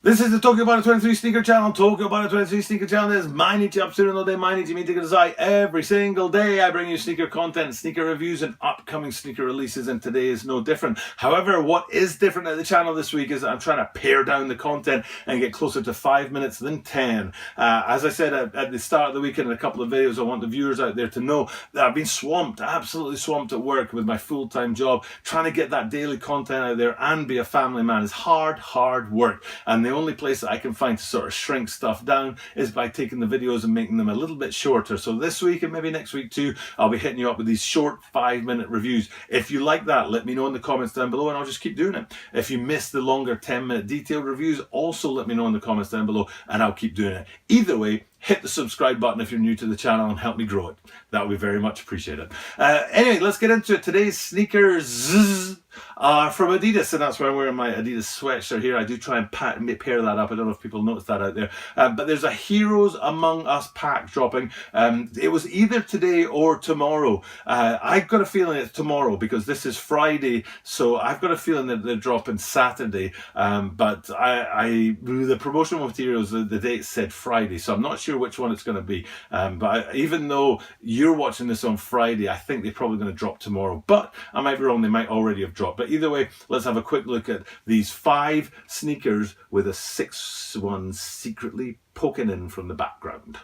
This is the Tokyo About 23 Sneaker Channel. Tokyo About 23 Sneaker Channel is毎日 アップするので毎日見てください. Every single day I bring you sneaker content, sneaker reviews, and upcoming sneaker releases, and today is no different. However, what is different at the channel this week is I'm trying to pare down the content and get closer to 5 minutes than 10. As I said at the start of the week in a couple of videos, I want the viewers out there to know that I've been swamped, absolutely swamped at work with my full-time job. Trying to get that daily content out there and be a family man is hard work. And the only place that I can find to sort of shrink stuff down is by taking the videos and making them a little bit shorter. So this week and maybe next week too, I'll be hitting you up with these short 5-minute reviews. If you like that, let me know in the comments down below and I'll just keep doing it. If you miss the longer 10-minute detailed reviews, also let me know in the comments down below and I'll keep doing it. Either way, hit the subscribe button if you're new to the channel and help me grow it. That would be very much appreciated. Anyway, let's get into it. Today's sneakers are from Adidas, and that's why I'm wearing my Adidas sweatshirt here. I do try and pair that up. I don't know if people noticed that out there. But there's a Heroes Among Us pack dropping. It was either today or tomorrow. I've got a feeling it's tomorrow because this is Friday, so I've got a feeling that they're dropping Saturday. But the promotional materials, the date said Friday, so I'm not sure which one it's going to be. But even though you're watching this on Friday, I think they're probably going to drop tomorrow. But I might be wrong, they might already have dropped. But either way, let's have a quick look at these 5 sneakers with a 6th one secretly poking in from the background.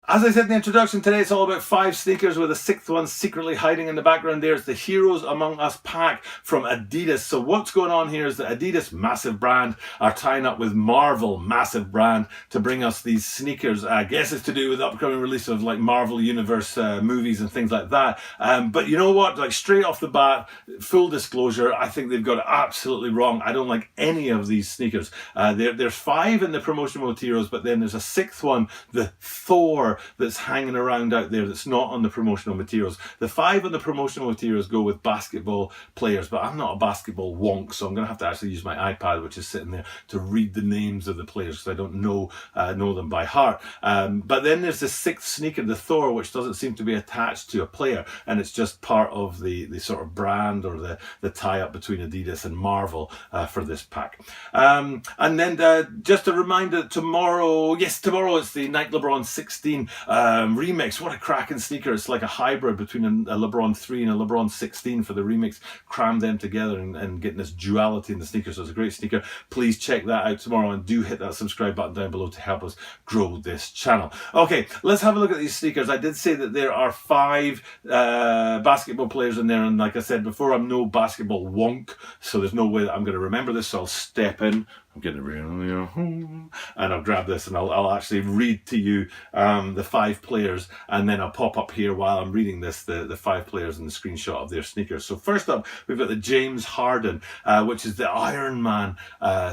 As I said in the introduction, today it's all about 5 sneakers with a 6th one secretly hiding in the background. There's the Heroes Among Us pack from Adidas. So what's going on here is that Adidas, massive brand, are tying up with Marvel, massive brand, to bring us these sneakers. I guess it's to do with the upcoming release of like Marvel Universe movies and things like that. But you know what? Like straight off the bat, full disclosure, I think they've got it absolutely wrong. I don't like any of these sneakers. There's 5 in the promotional materials, but then there's a 6th one, the Thor, that's hanging around out there that's not on the promotional materials. The 5 on the promotional materials go with basketball players, but I'm not a basketball wonk, so I'm going to have to actually use my iPad, which is sitting there, to read the names of the players because I don't know them by heart. But then there's the 6th sneaker, the Thor, which doesn't seem to be attached to a player, and it's just part of the sort of brand or the tie-up between Adidas and Marvel for this pack. And then just a reminder, tomorrow it's the Nike LeBron 16 remix. What a cracking sneaker. It's like a hybrid between a LeBron 3 and a LeBron 16 for the remix. Cram them together and getting this duality in the sneaker. So it's a great sneaker. Please check that out tomorrow and do hit that subscribe button down below to help us grow this channel. Okay, let's have a look at these sneakers. I did say that there are 5 basketball players in there, and like I said before, I'm no basketball wonk, so there's no way that I'm going to remember this, so I'll step in. I'm getting real, and I'll grab this and I'll actually read to you the 5 players, and then I'll pop up here while I'm reading this the 5 players and the screenshot of their sneakers. So first up, we've got the James Harden, which is the Iron Man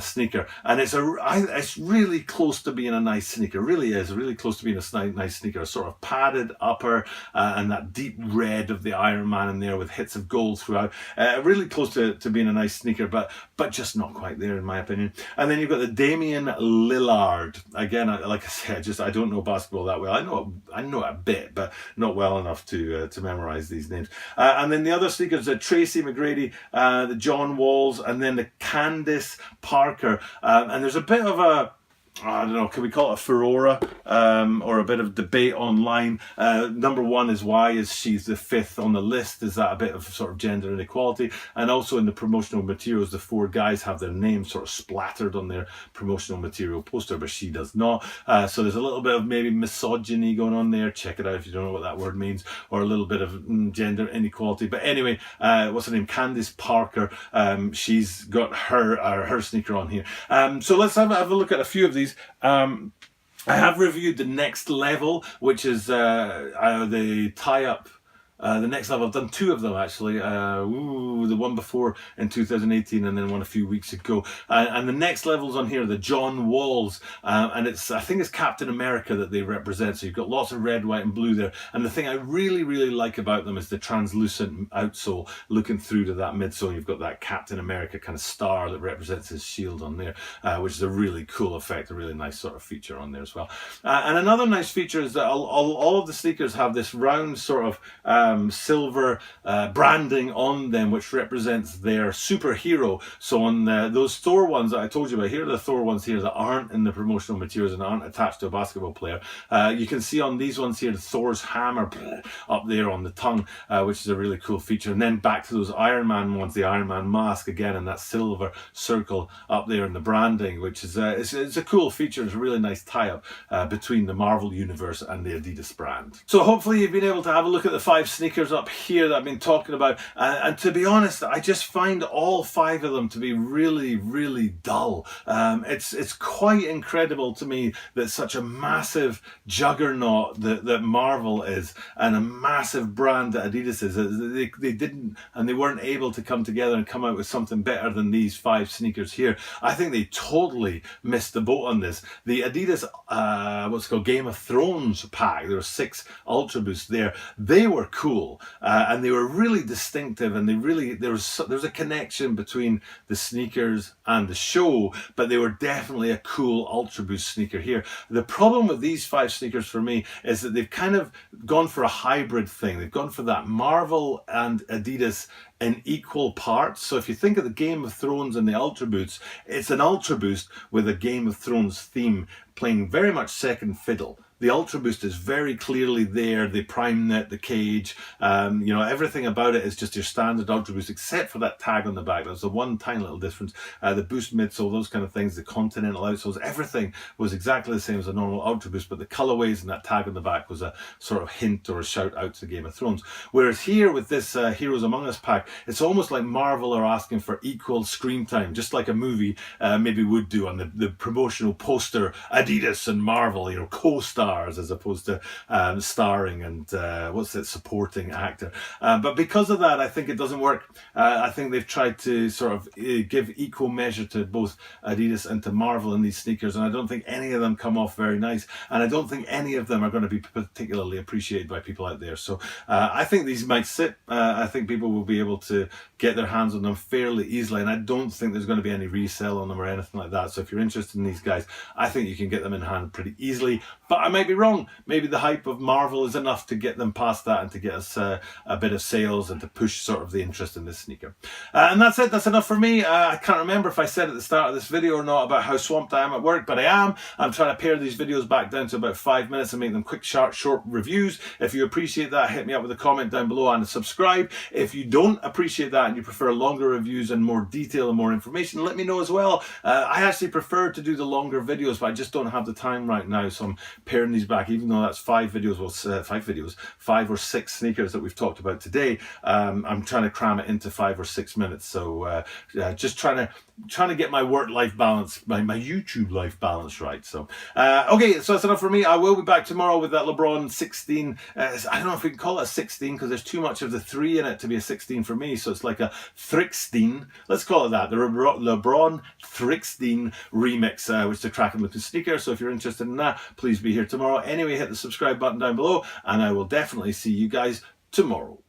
sneaker, and it's really close to being a nice sneaker. Really is really close to being a nice sneaker. A sort of padded upper and that deep red of the Iron Man in there with hits of gold throughout. Really close to being a nice sneaker, but just not quite there in my opinion. And then you've got the Damian Lillard. Again, like I said, I don't know basketball that well. I know a bit, but not well enough to memorize these names. And then the other sneakers, the Tracy McGrady, the John Walls, and then the Candice Parker. And there's a bit of a, I don't know, can we call it a furore or a bit of debate online? Number one is, why is she the 5th on the list? Is that a bit of sort of gender inequality? And also in the promotional materials, the 4 guys have their names sort of splattered on their promotional material poster, but she does not. So there's a little bit of maybe misogyny going on there. Check it out if you don't know what that word means, or a little bit of gender inequality. But anyway, what's her name? Candice Parker. She's got her sneaker on here. So let's have a look at a few of these. I have reviewed the Next Level, which is the tie-up. The Next Level, I've done 2 of them actually. The one before in 2018 and then one a few weeks ago. And the Next Level's on here, the John Walls. And I think it's Captain America that they represent. So you've got lots of red, white and blue there. And the thing I really like about them is the translucent outsole looking through to that midsole. You've got that Captain America kind of star that represents his shield on there, which is a really cool effect, a really nice sort of feature on there as well. And another nice feature is that all of the sneakers have this round sort of silver branding on them, which represents their superhero. So on those Thor ones that I told you about, here are the Thor ones here that aren't in the promotional materials and aren't attached to a basketball player. You can see on these ones here, Thor's hammer up there on the tongue, which is a really cool feature. And then back to those Iron Man ones, the Iron Man mask again, and that silver circle up there in the branding, which is it's a cool feature. It's a really nice tie-up between the Marvel universe and the Adidas brand. So hopefully you've been able to have a look at the 5 sneakers up here that I've been talking about. And to be honest, I just find all 5 of them to be really, really dull. It's quite incredible to me that such a massive juggernaut that Marvel is, and a massive brand that Adidas is, they didn't, and they weren't able to come together and come out with something better than these 5 sneakers here. I think they totally missed the boat on this. The Adidas, what's called Game of Thrones pack, there were 6 Ultra Boosts there. They were cool, and they were really distinctive, and there was a connection between the sneakers and the show, but they were definitely a cool Ultra Boost sneaker here. The problem with these 5 sneakers for me is that they've kind of gone for a hybrid thing. They've gone for that Marvel and Adidas in equal parts. So if you think of the Game of Thrones and the Ultra Boosts, it's an Ultra Boost with a Game of Thrones theme playing very much second fiddle. The Ultra Boost is very clearly there, the prime net, the cage, you know, everything about it is just your standard Ultra Boost, except for that tag on the back. There's the one tiny little difference. The boost midsole, those kind of things, the continental outsoles, everything was exactly the same as a normal Ultra Boost, but the colorways and that tag on the back was a sort of hint or a shout out to Game of Thrones. Whereas here with this Heroes Among Us pack, it's almost like Marvel are asking for equal screen time, just like a movie maybe would do on the promotional poster, Adidas and Marvel, you know, co-stars as opposed to starring and supporting actor. But because of that, I think it doesn't work. I think they've tried to sort of give equal measure to both Adidas and to Marvel in these sneakers, and I don't think any of them come off very nice, and I don't think any of them are going to be particularly appreciated by people out there. So I think these might sit. I think people will be able to get their hands on them fairly easily, and I don't think there's going to be any resale on them or anything like that. So if you're interested in these guys, I think you can get them in hand pretty easily, but I might be wrong. Maybe the hype of Marvel is enough to get them past that and to get us a bit of sales and to push sort of the interest in this sneaker. And that's it. That's enough for me. I can't remember if I said at the start of this video or not about how swamped I am at work, but I am. I'm trying to pare these videos back down to about 5 minutes and make them quick, sharp, short reviews. If you appreciate that, hit me up with a comment down below and subscribe. If you don't appreciate that and you prefer longer reviews and more detail and more information, let me know as well. I actually prefer to do the longer videos, but I just don't have the time right now, so I'm paring these back, even though that's 5 videos, well, 5 or 6 sneakers that we've talked about today. I'm trying to cram it into 5 or 6 minutes, so just trying to get my work-life balance, my YouTube life balance right. So okay, so that's enough for me. I will be back tomorrow with that LeBron 16. I don't know if we can call it a 16 because there's too much of the 3 in it to be a 16 for me, so it's like a Thrixteen. Let's call it that, the LeBron Thrixteen remix, which is a cracking looking sneaker. So if you're interested in that, please be here tomorrow. Anyway, hit the subscribe button down below, and I will definitely see you guys tomorrow.